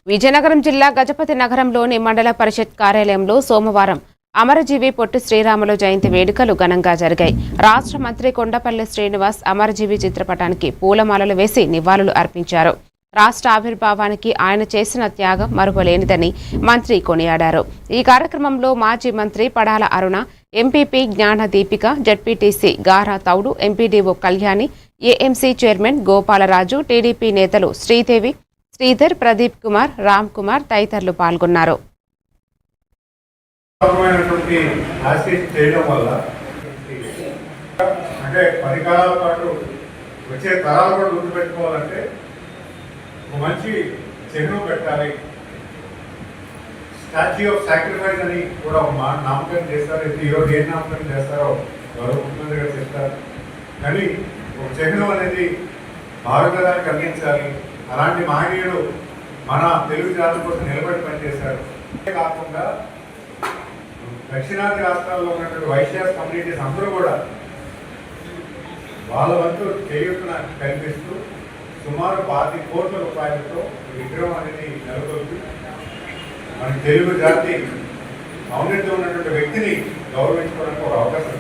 విజయనగరం జిల్లా గజపతి నగరంలోని మండల పరిషత్ కార్యాలయంలో సోమవారం అమరజీవి పొట్టి శ్రీరాములు జయంతి వేడుకలు ఘనంగా జరిగాయి. రాష్ట్ర మంత్రి కొండపల్లి శ్రీనివాస్ అమరజీవి చిత్రపటానికి పూలమాలలు వేసి నివాళులు అర్పించారు. రాష్ట్ర ఆవిర్భావానికి ఆయన చేసిన త్యాగం మరువలేనిదని మంత్రి కొనియాడారు. ఈ కార్యక్రమంలో మాజీ మంత్రి పడాల అరుణ, ఎంపీపీ జ్ఞాన దీపిక, జడ్పీటీసీ గారా తౌడు, MPDO Kalyani, AMC chairman Gopalaraju, TDP నేతలు శ్రీదేవి, శ్రీధర్, ప్రదీప్ కుమార్, రామ్ కుమార్ తదితరులు పాల్గొన్నారు. అంటే 10 కాలాల పాటు వచ్చే తరాలు కూడా గుర్తుపెట్టుకోవాలంటే ఒక మంచి చిహ్నం పెట్టాలి. స్టాచ్యూ ఆఫ్ సాక్రిఫైస్ అని కూడా ఒక నామకరణం చేస్తారు. ఈరోజు ఏం నామకరణం చేస్తారో గౌరవ ముఖ్యమంత్రి గారు చెప్తారు. కానీ ఒక చిహ్నం అనేది భారతదేశానికి అందించాలి. అలాంటి మహనీయుడు మన తెలుగు జాతి కోసం నిలబడి పనిచేశారు. కాకుండా దక్షిణాది రాష్ట్రాల్లో ఉన్నటువంటి వైశ్యాస్ కమ్యూనిటీస్ అందరూ కూడా వాళ్ళ వంతు చేయూతన కల్పిస్తూ సుమారు 25 కోట్ల రూపాయలతో విగ్రహం అనేది నెలకొల్పి మన తెలుగు జాతి ఔన్నత్యం ఉన్నటువంటి వ్యక్తిని గౌరవించుకోవడానికి ఒక అవకాశం